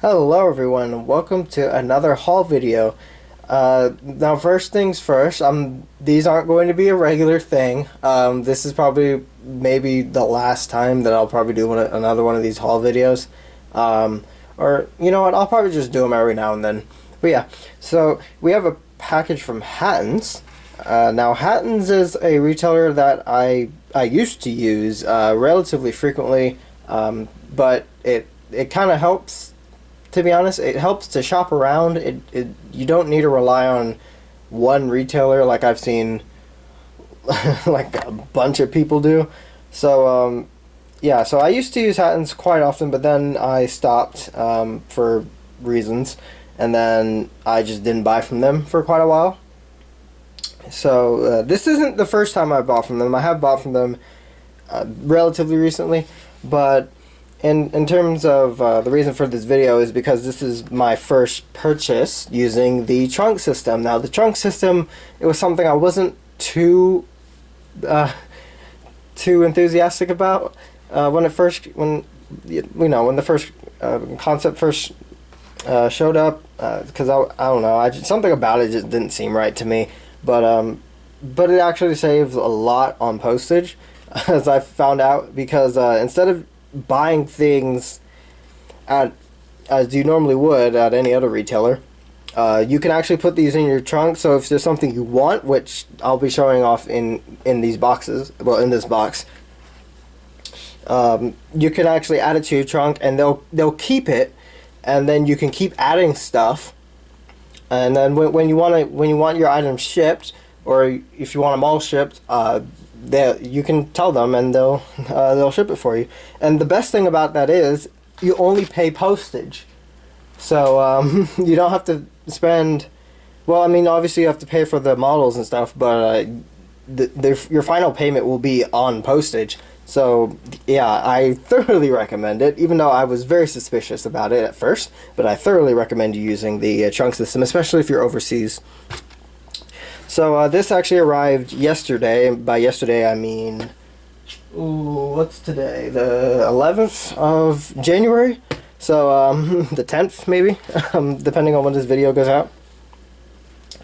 Hello everyone, welcome to another haul video. Now first things first, these aren't going to be a regular thing. This is probably maybe the last time that I'll probably do another one of these haul videos. Or you know what, I'll probably just do them every now and then. But yeah, so we have a package from Hattons. Now Hattons is a retailer that I used to use relatively frequently, but it kind of helps. To be honest, it helps to shop around. You don't need to rely on one retailer like I've seen like a bunch of people do. So yeah, so I used to use Hattons quite often, but then I stopped for reasons, and then I just didn't buy from them for quite a while. So this isn't the first time I bought from them. I have bought from them relatively recently, but in terms of the reason for this video is because this is my first purchase using the trunk system. Now the trunk system, it was something I wasn't too enthusiastic about when the first concept first showed up, because I don't know, something about it just didn't seem right to me, but it actually saves a lot on postage as I found out, because instead of buying things as you normally would at any other retailer, you can actually put these in your trunk. So if there's something you want, which I'll be showing off in these boxes, well, in this box, you can actually add it to your trunk, and they'll keep it, and then you can keep adding stuff. And then when you want your items shipped, or if you want them all shipped, you can tell them, and they'll ship it for you. And the best thing about that is you only pay postage, so you don't have to spend. Well, I mean, obviously you have to pay for the models and stuff, but your final payment will be on postage. So yeah, I thoroughly recommend it, even though I was very suspicious about it at first. But I thoroughly recommend you using the trunk system, especially if you're overseas. So this actually arrived yesterday. By yesterday, I mean, what's today? The 11th of January? So the 10th maybe, depending on when this video goes out.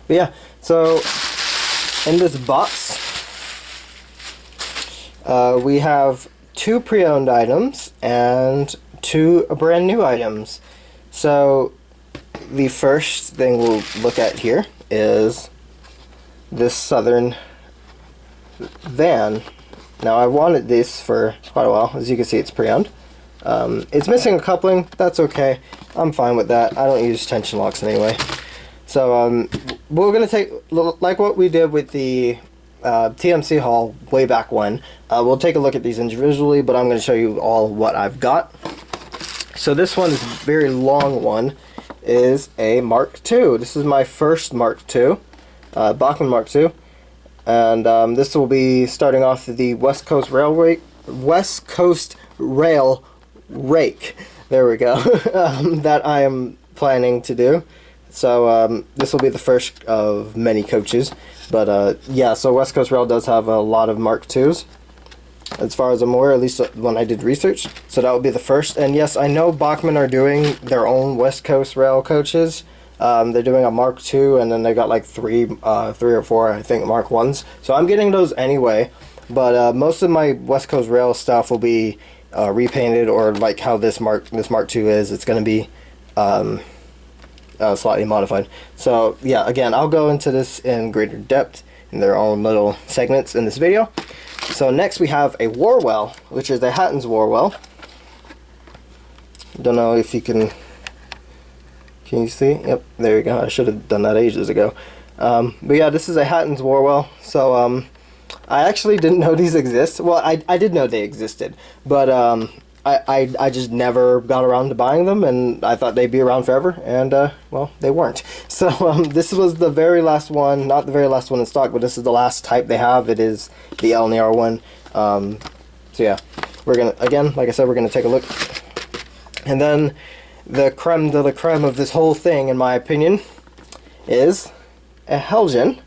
But yeah, so in this box, we have 2 pre-owned items and 2 brand new items. So the first thing we'll look at here is this Southern van. Now I wanted this for quite a while. As you can see, it's pre-owned. It's missing a coupling. That's okay. I'm fine with that. I don't use tension locks anyway. So we're gonna take, like what we did with the TMC haul way back when. We'll take a look at these individually, but I'm going to show you all what I've got. So this one is a very long one. Is a Mark II. This is my first Mark II. Bachmann Mark II, and this will be starting off the West Coast Rail Rake. There we go. That I am planning to do. So this will be the first of many coaches. But yeah, so West Coast Rail does have a lot of Mark IIs, as far as I'm aware, at least when I did research. So that would be the first. And yes, I know Bachmann are doing their own West Coast Rail coaches. They're doing a Mark II, and then they got like three or four, I think, Mark Is. So I'm getting those anyway. But most of my West Coast Rail stuff will be repainted, or like how this Mark II is. It's going to be slightly modified. So yeah, again, I'll go into this in greater depth in their own little segments in this video. So next we have a Warwell, which is a Hattons Warwell. Don't know if you can you see? Yep, there you go. I should have done that ages ago. But yeah, this is a Hattons Warwell. So I actually didn't know these exist. Well, I did know they existed, but I just never got around to buying them, and I thought they'd be around forever, and well, they weren't. So this was the very last one, not the very last one in stock, but this is the last type they have. It is the LNR one. So yeah, we're gonna, again, like I said, we're gonna take a look. And then the creme de la creme of this whole thing, in my opinion, is a Hellion,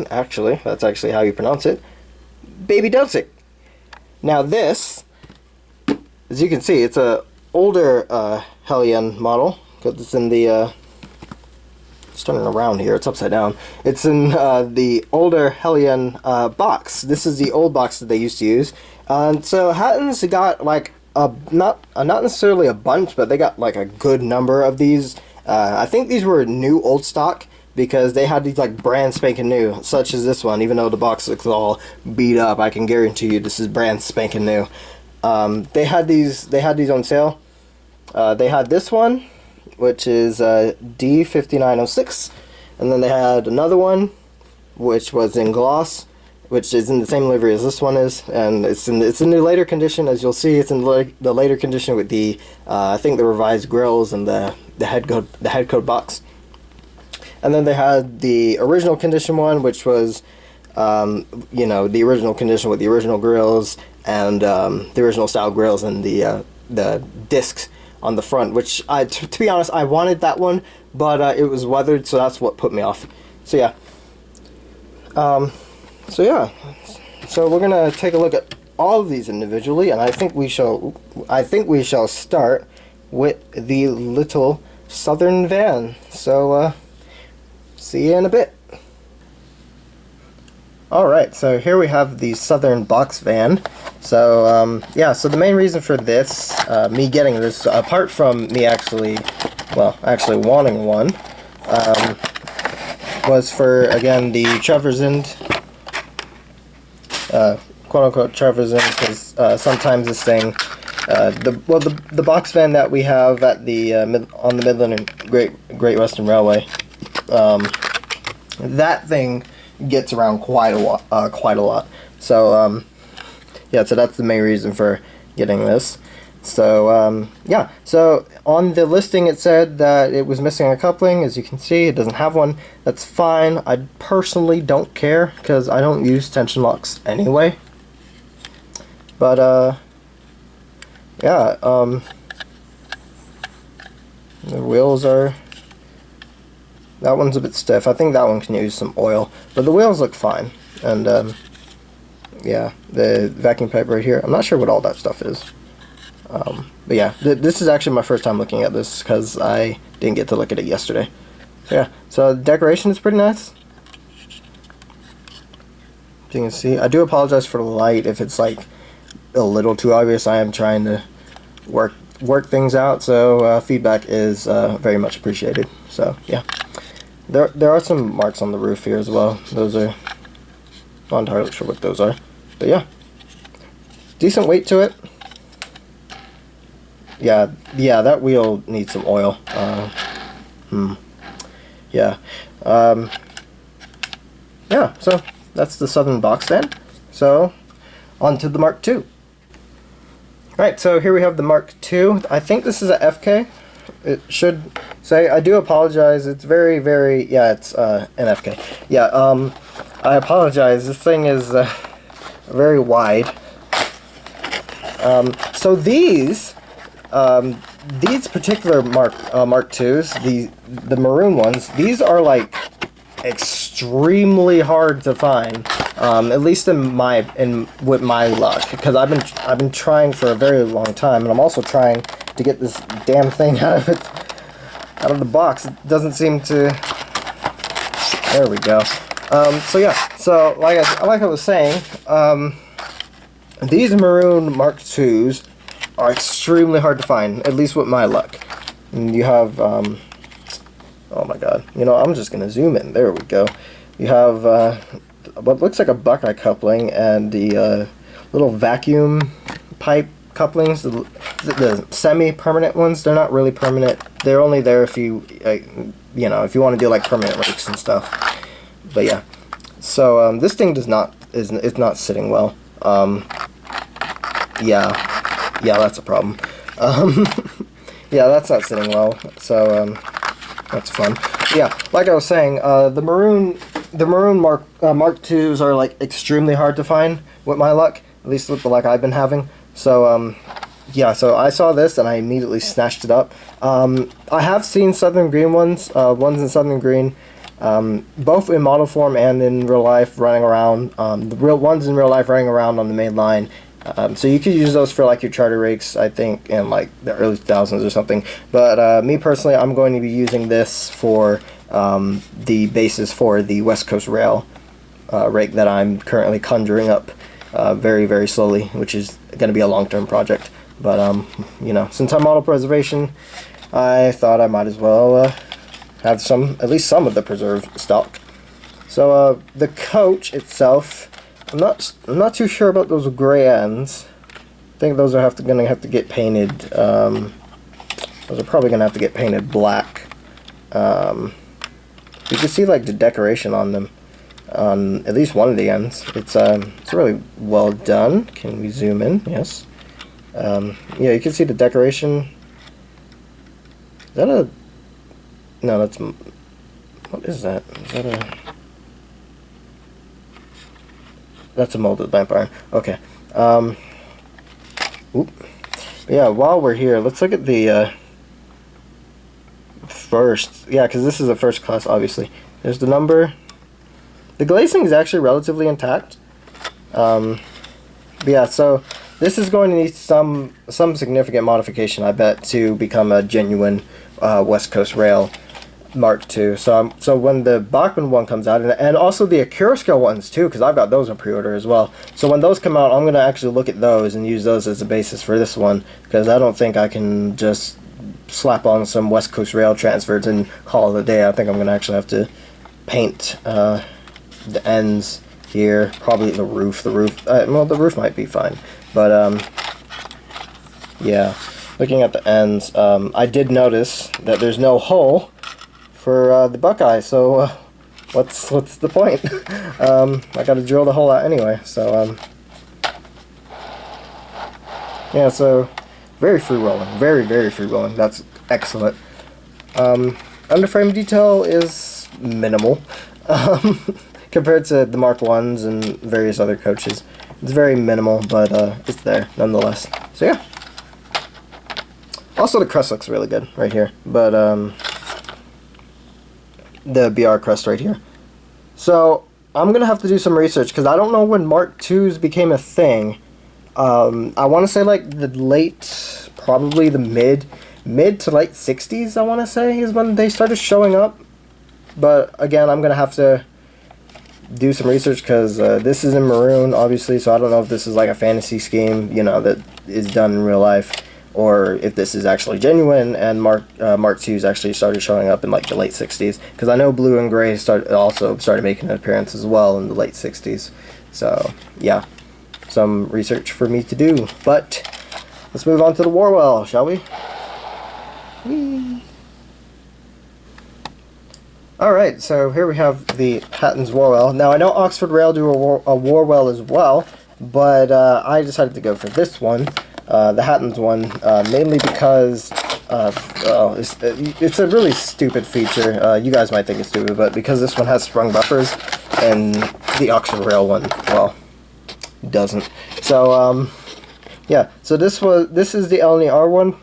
actually, that's actually how you pronounce it, Baby Deltic. Now this, as you can see, it's a older Hellion model, because it's in the it's turning around here, it's upside down. It's in the older Hellion box. This is the old box that they used to use. So Hattons got like not necessarily a bunch, but they got like a good number of these. I think these were new old stock, because they had these like brand spanking new, such as this one. Even though the box looks all beat up, I can guarantee you this is brand spanking new. They had these on sale. They had this one, which is D5906, and then they had another one, which was in gloss, which is in the same livery as this one is, and it's in the later condition. As you'll see, it's in the later condition with the I think the revised grills and the head coat box. And then they had the original condition one, which was you know, the original condition with the original grills and the original style grills and the discs on the front, which to be honest, I wanted that one, but it was weathered, so that's what put me off. So yeah. So we're gonna take a look at all of these individually, and I think we shall start with the little Southern van. So see you in a bit. Alright, so here we have the Southern box van. So yeah, so the main reason for this, me getting this, apart from me actually wanting one, was for, again, the Trevor's End, quote-unquote Trevor's End, because sometimes this thing, the box van that we have at the on the Midland and Great Western Railway, that thing gets around quite a lot. So yeah, so that's the main reason for getting this. So yeah, so on the listing it said that it was missing a coupling. As you can see, it doesn't have one. That's fine. I personally don't care, because I don't use tension locks anyway. But yeah, the wheels are, that one's a bit stiff. I think that one can use some oil, but the wheels look fine. And yeah, the vacuum pipe right here, I'm not sure what all that stuff is. But yeah, this is actually my first time looking at this, because I didn't get to look at it yesterday. So yeah, so the decoration is pretty nice. As you can see, I do apologize for the light if it's like a little too obvious. I am trying to work things out, so feedback is very much appreciated. So yeah, there are some marks on the roof here as well. Those are, not entirely sure what those are, but yeah, decent weight to it. Yeah, that wheel needs some oil. Yeah. Yeah, so that's the Southern box van. So, on to the Mark II. Alright, so here we have the Mark II. I think this is a FK. It should say. I do apologize. It's very, yeah, it's an FK. Yeah, I apologize. This thing is very wide. So these particular Mark IIs, the maroon ones, these are like extremely hard to find, at least with my luck, because I've been trying for a very long time, and I'm also trying to get this damn thing out of the box. It doesn't seem to. There we go. So yeah, so like I was saying, these maroon Mark IIs are extremely hard to find, at least with my luck. And you have, oh my god, you know, I'm just going to zoom in, there we go. You have what looks like a Buckeye coupling, and the little vacuum pipe couplings, the semi-permanent ones. They're not really permanent, they're only there if you, you know, if you want to do like permanent leaks and stuff. But yeah, so this thing it's not sitting well. Yeah, that's a problem. Yeah, that's not sitting well, so that's fun. Yeah, like I was saying, the maroon Mark IIs are like extremely hard to find with my luck, at least with the luck I've been having. So yeah, so I saw this and I immediately snatched it up. I have seen Southern Green ones in Southern Green, both in model form and in real life running around. The real ones in real life running around on the main line. So you could use those for like your charter rakes, I think, in like the early 2000s or something. But me personally, I'm going to be using this for the basis for the West Coast Rail rake that I'm currently conjuring up very, very slowly, which is going to be a long-term project. But, you know, since I'm auto preservation, I thought I might as well have at least some of the preserved stock. So the coach itself, I'm not too sure about those gray ends. I think those are gonna have to get painted. Those are probably gonna have to get painted black. You can see like the decoration on them, on at least one of the ends. It's really well done. Can we zoom in? Yes. Yeah, you can see the decoration. Is that a... No, that's... What is that? Is that a... That's a molded lamp iron. Okay. Oop. Yeah, while we're here, let's look at the first. Yeah, because this is a first class, obviously. There's the number. The glazing is actually relatively intact. But yeah, so this is going to need some significant modification, I bet, to become a genuine West Coast Rail Mark II. So when the Bachmann one comes out, and also the Acura scale ones too, because I've got those on pre-order as well. So when those come out, I'm going to actually look at those and use those as a basis for this one, because I don't think I can just slap on some West Coast Rail transfers and call it a day. I think I'm going to actually have to paint the ends here, probably the roof. Well, the roof might be fine, but yeah, looking at the ends, I did notice that there's no hole for the Buckeye, so what's the point? I gotta drill the hole out anyway, so yeah, so very free rolling, very free rolling. That's excellent. Underframe detail is minimal compared to the Mark 1s and various other coaches. It's very minimal, but it's there nonetheless. So yeah. Also, the crest looks really good right here, but the BR crest right here. So I'm gonna have to do some research because I don't know when Mark IIs became a thing. I want to say like the late, probably the mid to late 60s, I want to say, is when they started showing up. But again, I'm gonna have to do some research because this is in maroon, obviously, so I don't know if this is like a fantasy scheme, you know, that is done in real life, or if this is actually genuine and Mark II's actually started showing up in like the late 60s, because I know blue and gray also started making an appearance as well in the late 60s. So yeah, some research for me to do, but let's move on to the Warwell, shall we? Whee! Alright, so here we have the Hattons Warwell. Now I know Oxford Rail do a Warwell as well, but I decided to go for this one, the Hattons one, mainly because it's a really stupid feature. You guys might think it's stupid, but because this one has sprung buffers and the Oxford Rail one, well, doesn't. So yeah, so this is the LNR one.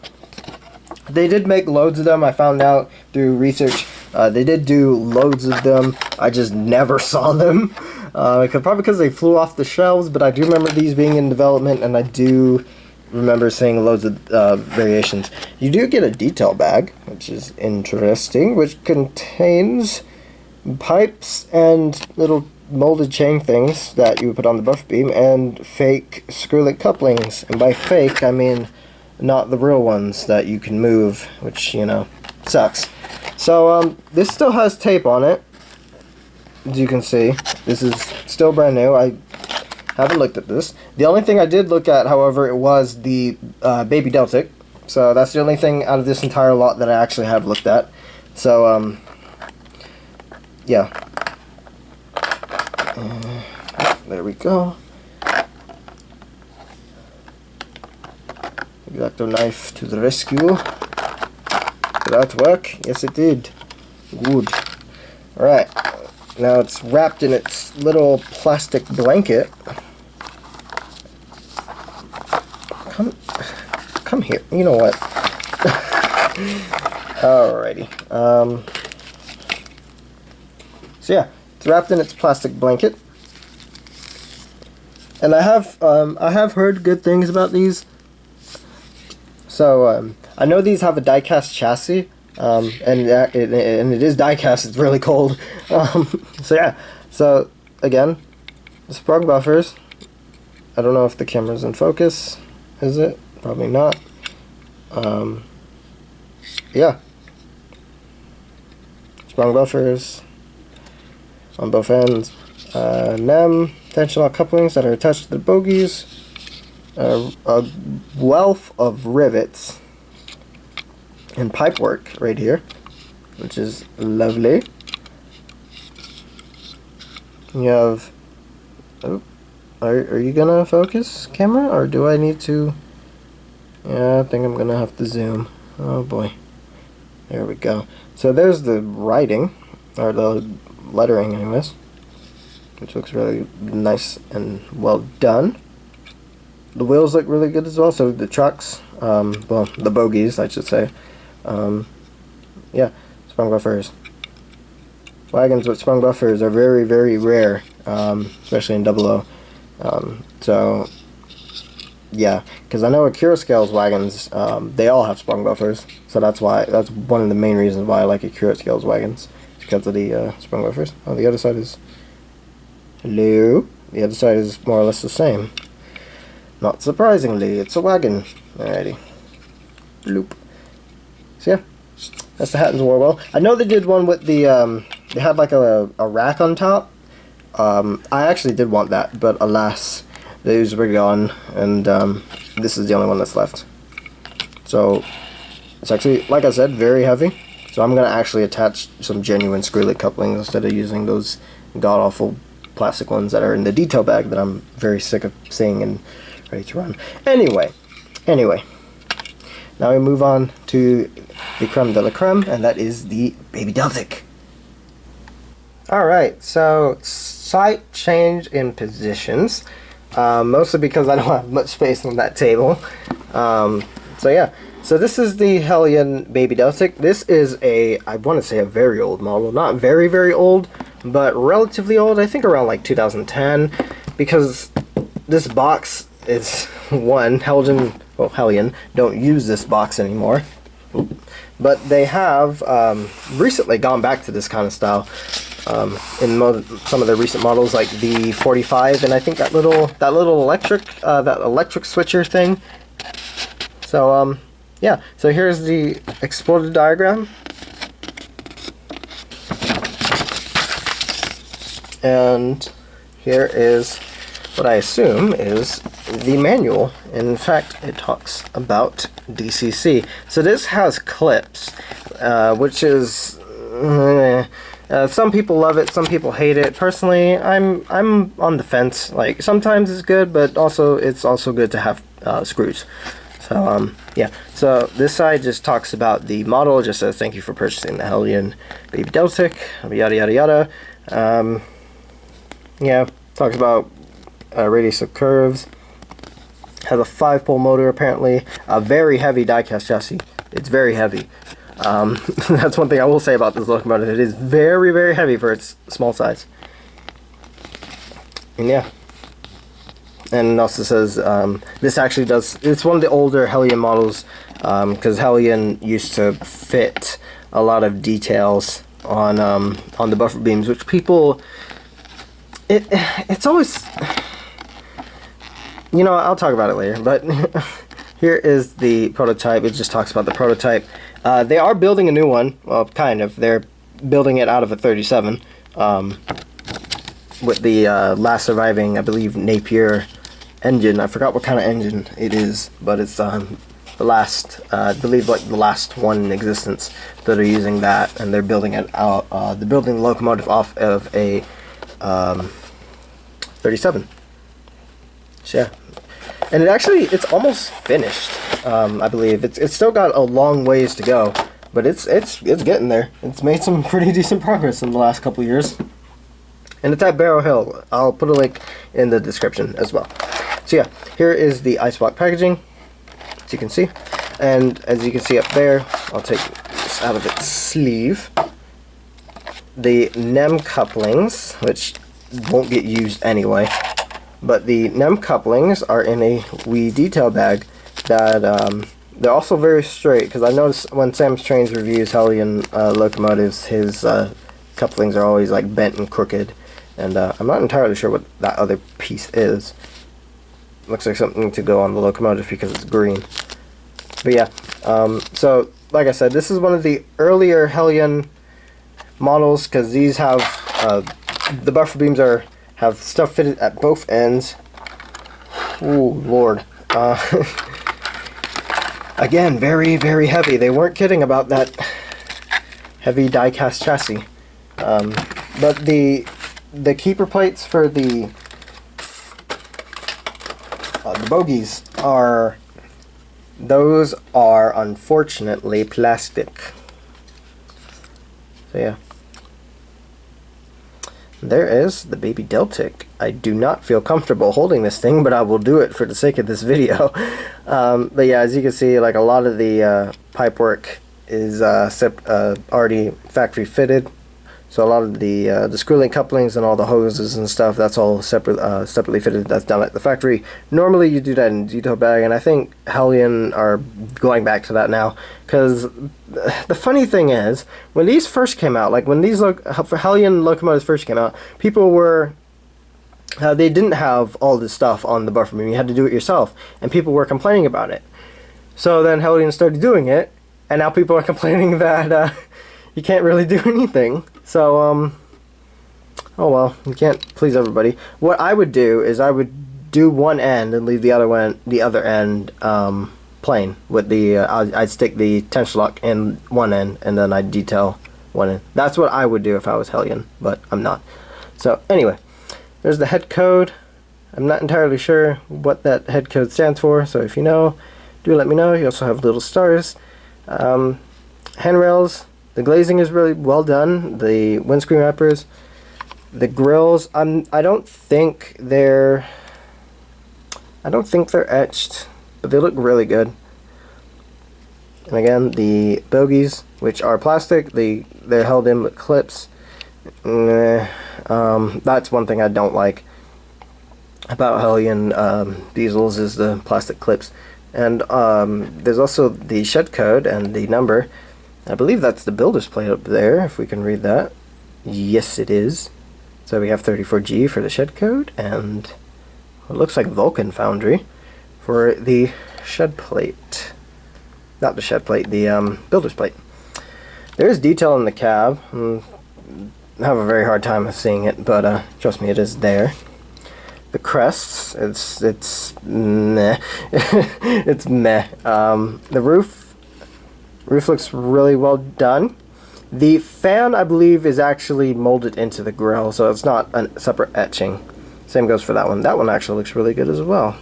They did make loads of them, I found out through research. They did do loads of them. I just never saw them. Probably because they flew off the shelves, but I do remember these being in development, and I do remember seeing loads of variations. You do get a detail bag, which is interesting, which contains pipes and little molded chain things that you would put on the buffer beam, and fake screw-link couplings. And by fake, I mean not the real ones that you can move, which, you know, sucks. So this still has tape on it, as you can see. This is still brand new. I haven't looked at this. The only thing I did look at, however, it was the baby Deltic. So that's the only thing out of this entire lot that I actually have looked at. So yeah. There we go. Exacto knife to the rescue. Did that work? Yes, it did. Good. Alright. Now it's wrapped in its little plastic blanket. Come here. You know what? Alrighty. So yeah, it's wrapped in its plastic blanket. And I have heard good things about these. So I know these have a die-cast chassis, and it is die-cast. It's really cold. So yeah. So again, the sprung buffers. I don't know if the camera's in focus. Is it? Probably not. Yeah. Sprung buffers on both ends. NEM tensional couplings that are attached to the bogies. A wealth of rivets and pipe work right here, which is lovely. You have, oh, are you gonna focus, camera, or do I need to? Yeah, I think I'm gonna have to zoom. Oh boy, there we go. So there's the writing, or the lettering anyways, which looks really nice and well done. The wheels look really good as well, so the trucks, well, the bogies, I should say. Yeah, sprung buffers. Wagons with sprung buffers are very, very rare, especially in 00. So, yeah, because I know Acura Scales wagons, they all have sprung buffers, so that's one of the main reasons why I like Acura Scales wagons, because of the sprung buffers. Oh, the other side is, hello, the other side is more or less the same. Not surprisingly, it's a wagon. Alrighty. Loop. So yeah, that's the Hattons Haul well. I know they did one with the, they had like a rack on top. I actually did want that, but alas, those were gone, and this is the only one that's left. So, it's actually, like I said, very heavy. So I'm going to actually attach some genuine screw-link couplings instead of using those god-awful plastic ones that are in the detail bag that I'm very sick of seeing and ready to run. Anyway, now we move on to the creme de la creme, and that is the baby Deltic. Alright, so slight change in positions, mostly because I don't have much space on that table. So yeah, so this is the Hellion baby Deltic. This is I want to say a very old model, not very, very old, but relatively old, I think around like 2010, because this box is, one, Hellion don't use this box anymore, but they have recently gone back to this kind of style in some of their recent models, like the 45, and I think that little electric switcher thing. So yeah, so here's the exploded diagram, and here is what I assume is the manual. In fact, it talks about DCC. So this has clips, which is some people love it, some people hate it. Personally, I'm on the fence. Like, sometimes it's good, but it's also good to have screws. So yeah. So this side just talks about the model. Just says thank you for purchasing the Hellion baby Deltic. Yada yada yada. Yeah, talks about radius of curves. Has a 5-pole motor apparently. A very heavy die-cast chassis. It's very heavy. That's one thing I will say about this locomotive. It is very, very heavy for its small size. And yeah. And it also says this actually does. It's one of the older Hellion models, because Hellion used to fit a lot of details on the buffer beams, which people. It's always. You know, I'll talk about it later, but here is the prototype. It just talks about the prototype. They are building a new one. Well, kind of. They're building it out of a 37 with the last surviving, I believe, Napier engine. I forgot what kind of engine it is, but it's the last, I believe, like the last one in existence that are using that, and they're building it out. They're building the locomotive off of a 37. So yeah, and it's almost finished. I believe it's still got a long ways to go, but it's getting there. It's made some pretty decent progress in the last couple years, and it's at Barrow Hill. I'll put a link in the description as well. So yeah, here is the ice block packaging, as you can see, and as you can see up there, I'll take this out of its sleeve. The NEM couplings, which won't get used anyway. But the NEM couplings are in a wee detail bag that they're also very straight, because I noticed when Sam's Trains reviews Hellion locomotives, his couplings are always like bent and crooked, and I'm not entirely sure what that other piece is. Looks like something to go on the locomotive because it's green. But yeah, so like I said, this is one of the earlier Hellion models, because these have the buffer beams have stuff fitted at both ends. Ooh, Lord. Again, very, very heavy. They weren't kidding about that heavy die-cast chassis. But the keeper plates for the bogies those are unfortunately plastic. So yeah. There is the baby Deltic. I do not feel comfortable holding this thing, but I will do it for the sake of this video. But yeah, as you can see, like a lot of the pipework is already factory fitted. So a lot of the screw link couplings and all the hoses and stuff, that's all separately fitted. That's done at the factory. Normally you do that in detail bag, and I think Hellion are going back to that now. Because the funny thing is, when these first came out, like when these Hellion locomotives first came out, people were they didn't have all this stuff on the buffer beam. You had to do it yourself, and people were complaining about it. So then Hellion started doing it, and now people are complaining that you can't really do anything. So, oh well, you can't please everybody. What I would do is I would do one end and leave the other end plain. With the I'd stick the tension lock in one end, and then I'd detail one end. That's what I would do if I was Hellion, but I'm not. So anyway, there's the head code. I'm not entirely sure what that head code stands for, so if you know, do let me know. You also have little stars. Handrails. The glazing is really well done. The windscreen wipers, the grills. I don't think they're etched, but they look really good. And again, the bogies, which are plastic, they're held in with clips. That's one thing I don't like about Hellion diesels, is the plastic clips. And there's also the shed code and the number. I believe that's the builder's plate up there, if we can read that. Yes, it is. So we have 34G for the shed code, and it looks like Vulcan Foundry for the shed plate. Not the shed plate, the builder's plate. There is detail in the cab. I have a very hard time seeing it, but trust me, it is there. The crests, it's meh. It's meh. The roof looks really well done. The fan, I believe, is actually molded into the grill, so it's not a separate etching. Same goes for that one. That one actually looks really good as well.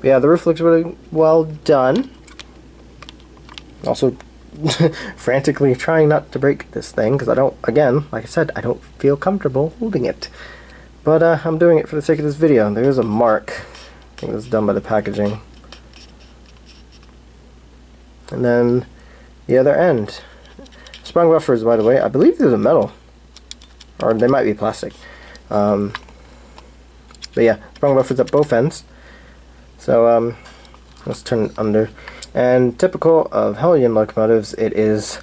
But yeah, the roof looks really well done. Also, frantically trying not to break this thing, because I don't, again, like I said, I don't feel comfortable holding it. But I'm doing it for the sake of this video. There is a mark. I think that's done by the packaging. And then the other end. Sprung buffers, by the way, I believe these are metal. Or they might be plastic. But yeah, sprung buffers at both ends. So let's turn it under. And typical of Hellion locomotives, it is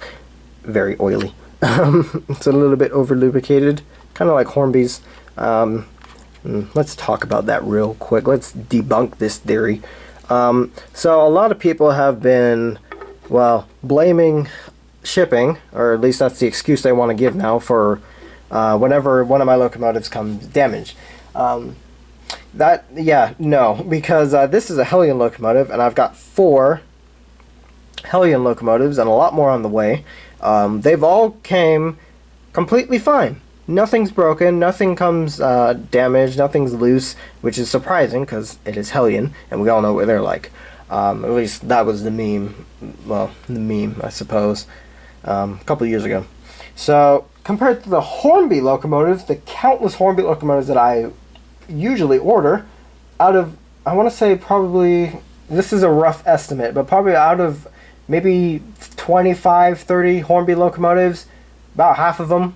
very oily. It's a little bit over lubricated, kind of like Hornby's. Let's talk about that real quick. Let's debunk this theory. So a lot of people have been, well, blaming shipping, or at least that's the excuse they want to give now for whenever one of my locomotives comes damaged. No, because this is a Hellion locomotive, and I've got 4 Hellion locomotives and a lot more on the way. They've all came completely fine. Nothing's broken, nothing comes damaged, nothing's loose, which is surprising because it is Hellion, and we all know what they're like. At least that was the meme, well, the meme, I suppose, a couple of years ago. So, compared to the Hornby locomotives, the countless Hornby locomotives that I usually order, out of, I want to say probably, this is a rough estimate, but probably out of maybe 25, 30 Hornby locomotives, about half of them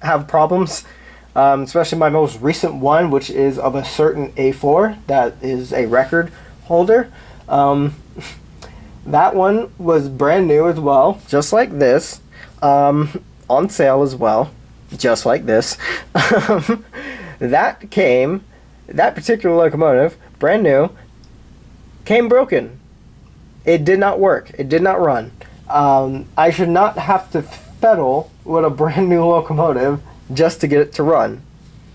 have problems. especially my most recent one, which is of a certain A4 that is a record holder. That one was brand new as well, just like this, on sale as well, just like this. That particular locomotive, brand new, came broken. It did not work. It did not run. I should not have to fiddle with a brand new locomotive just to get it to run.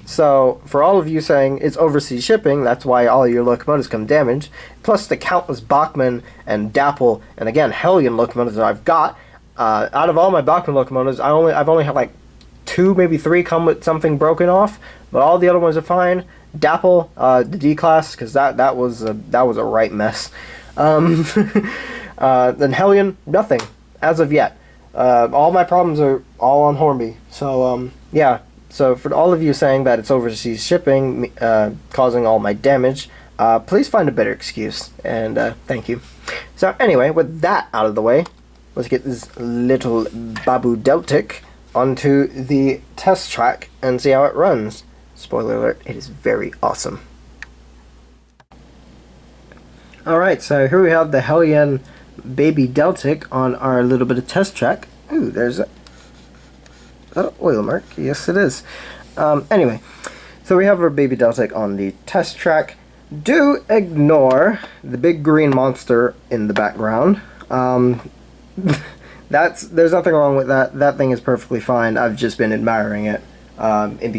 So, for all of you saying it's overseas shipping, that's why all your locomotives come damaged, plus the countless Bachmann and Dapple, and again, Hellion locomotives that I've got. Out of all my Bachmann locomotives, I've only had like 2, maybe 3 come with something broken off, but all the other ones are fine. Dapple, the D-Class, because that was a right mess. Then Hellion, nothing, as of yet. All my problems are all on Hornby. So, yeah. So for all of you saying that it's overseas shipping causing all my damage, please find a better excuse, and thank you. So anyway, with that out of the way, let's get this little Babu Deltic onto the test track and see how it runs. Spoiler alert, it is very awesome. Alright, so here we have the Hellion Baby Deltic on our little bit of test track. Ooh, there's a oil mark. Yes, it is. Anyway, so we have our Baby Deltic on the test track. Do ignore the big green monster in the background. There's nothing wrong with that. That thing is perfectly fine. I've just been admiring it in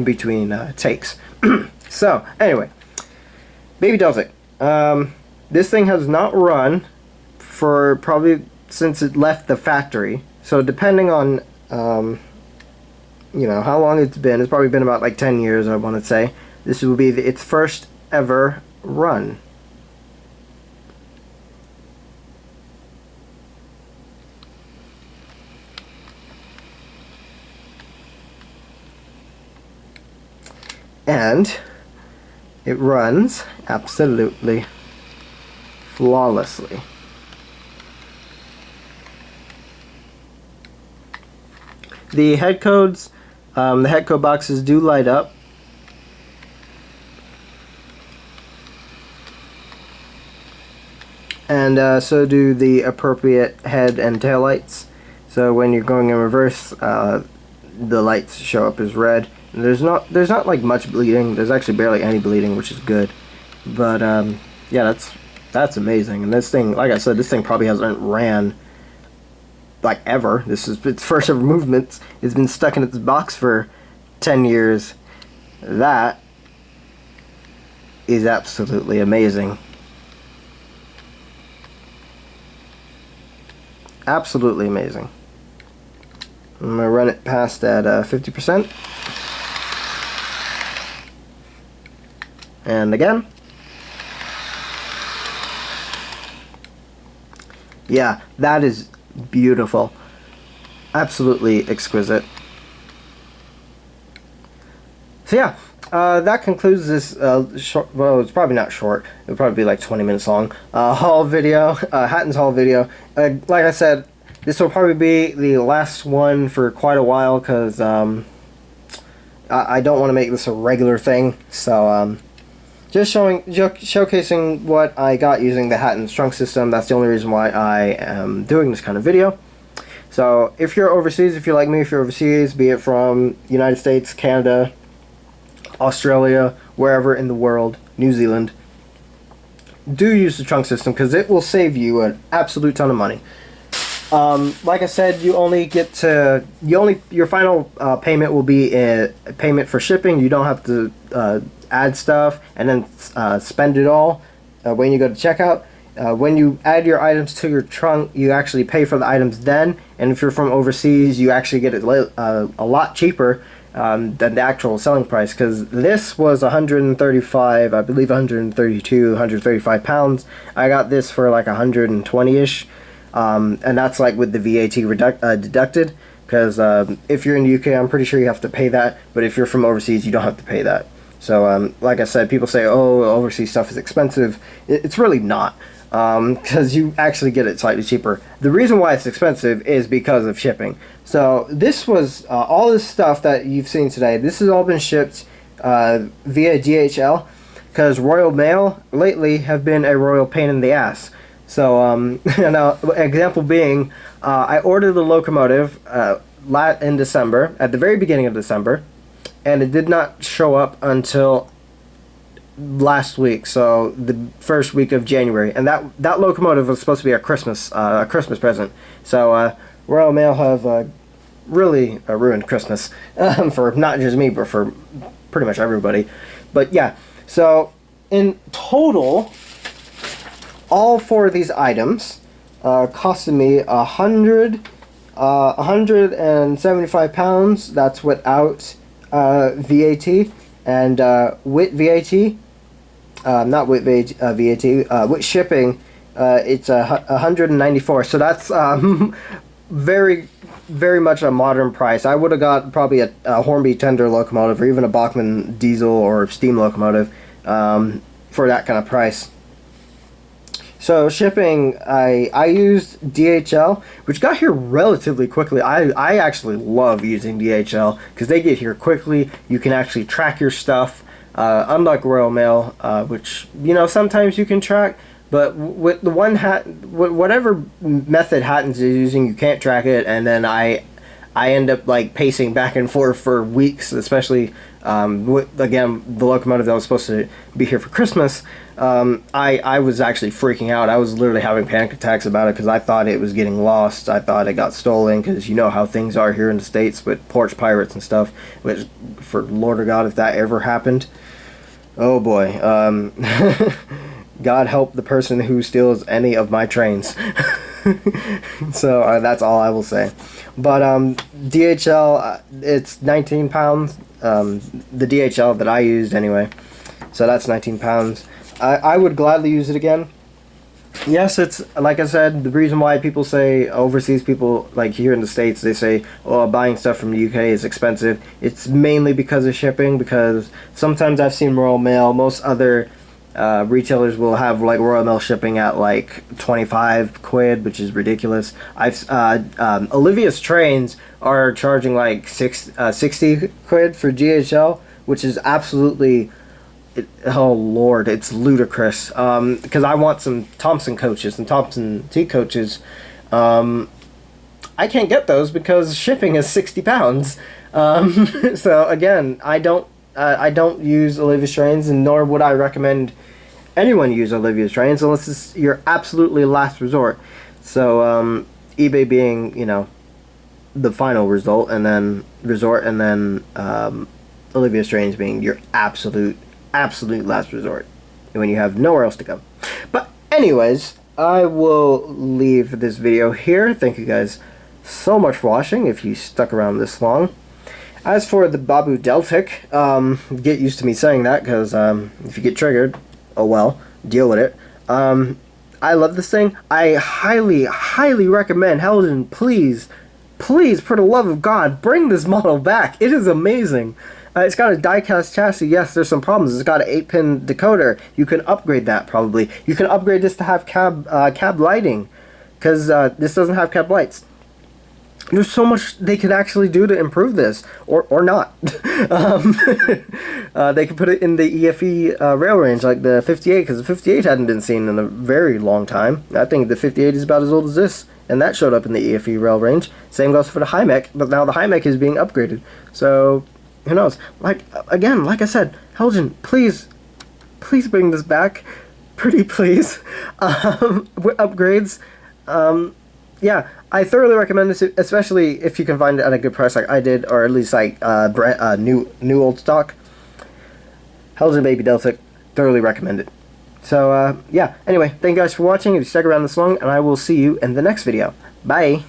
between takes. So anyway, Baby Deltic. This thing has not run for probably since it left the factory. So depending on you know how long it's probably been about like 10 years, I want to say. This will be its first ever run. And it runs absolutely flawlessly. The head codes, the head code boxes do light up. And so do the appropriate head and tail lights. So when you're going in reverse, the lights show up as red. And there's not like much bleeding. There's actually barely any bleeding, which is good. But yeah, that's amazing. And this thing, like I said, this thing probably hasn't ran like ever. This is its first ever movements. It's been stuck in its box for 10 years. That is absolutely amazing. Absolutely amazing. I'm gonna run it past at 50%. And again. Yeah, that is beautiful. Absolutely exquisite. So yeah, that concludes this short, well, it's probably not short, it'll probably be like 20 minutes long, haul video, Hattons Haul video. Like I said, this will probably be the last one for quite a while, because I don't want to make this a regular thing, so just showcasing what I got using the Hattons trunk system. That's the only reason why I am doing this kind of video. So if you're overseas, if you're like me, if you're overseas, be it from United States, Canada, Australia, wherever in the world, New Zealand, do use the trunk system, because it will save you an absolute ton of money. Like I said, you only get to, your final payment will be a payment for shipping. You don't have to add stuff and then spend it all when you go to checkout. When you add your items to your trunk, you actually pay for the items then, and if you're from overseas, you actually get it a lot cheaper than the actual selling price, because this was 135, I believe 132, 135 pounds. I got this for like 120-ish, and that's like with the VAT deducted, because if you're in the UK, I'm pretty sure you have to pay that, but if you're from overseas, you don't have to pay that. So like I said, people say, oh, overseas stuff is expensive. It's really not. because you actually get it slightly cheaper. The reason why it's expensive is because of shipping. So this was all this stuff that you've seen today. This has all been shipped via DHL, because Royal Mail lately have been a royal pain in the ass. So now, example being, I ordered the locomotive in December, at the very beginning of December, and it did not show up until last week, so the first week of January, and that locomotive was supposed to be a Christmas present. So Royal Mail have really ruined Christmas for not just me, but for pretty much everybody. But yeah, so in total, all four of these items costed me £175. That's without VAT, and with VAT. Not with VAT, with shipping, it's 194. So that's very, very much a modern price. I would have got probably a Hornby tender locomotive, or even a Bachmann diesel or steam locomotive for that kind of price. So shipping, I used DHL, which got here relatively quickly. I actually love using DHL because they get here quickly. You can actually track your stuff. Unlike Royal Mail, which, you know, sometimes you can track, but with the whatever method Hattons is using, you can't track it, and then I end up like pacing back and forth for weeks, especially with, again, the locomotive that was supposed to be here for Christmas. I was actually freaking out. I was literally having panic attacks about it because I thought it was getting lost. I thought it got stolen, because you know how things are here in the States with porch pirates and stuff, which, for Lord of God, if that ever happened, oh boy. God help the person who steals any of my trains. So that's all I will say. But DHL, it's £19. The DHL that I used anyway. So that's £19. I would gladly use it again. Yes, it's, like I said, the reason why people say, overseas people, like here in the States, they say, oh, buying stuff from the UK is expensive. It's mainly because of shipping, because sometimes I've seen Royal Mail, most other retailers will have like Royal Mail shipping at like 25 quid, which is ridiculous. Olivia's trains are charging like 60 quid for DHL, which is absolutely, oh Lord, it's ludicrous. Because I want some Thompson coaches, some Thompson T coaches. I can't get those because shipping is £60. So again, I don't use Olivia's trains, and nor would I recommend anyone use Olivia's trains unless it's your absolutely last resort. So eBay being, you know, the final result, and then Olivia's trains being your absolute last resort when you have nowhere else to go. But anyways, I will leave this video here. Thank you guys so much for watching, if you stuck around this long. As for the Babu Deltic, get used to me saying that, because if you get triggered, oh well, deal with it. I love this thing. I highly recommend, Helden, please, for the love of God, bring this model back. It is amazing. It's got a die-cast chassis. Yes, there's some problems. It's got an 8-pin decoder. You can upgrade that, probably. You can upgrade this to have cab lighting, because this doesn't have cab lights. There's so much they could actually do to improve this, or not. They could put it in the EFE rail range, like the 58, because the 58 hadn't been seen in a very long time. I think the 58 is about as old as this, and that showed up in the EFE rail range. Same goes for the HiMech, but now the HiMech is being upgraded. So, who knows? Like, again, like I said, Helgen, please bring this back. Pretty please. With upgrades. Yeah, I thoroughly recommend this, especially if you can find it at a good price like I did, or at least like new old stock. Helgen Baby Deltic, thoroughly recommend it. So, yeah, anyway, thank you guys for watching. If you stuck around this long, and I will see you in the next video. Bye!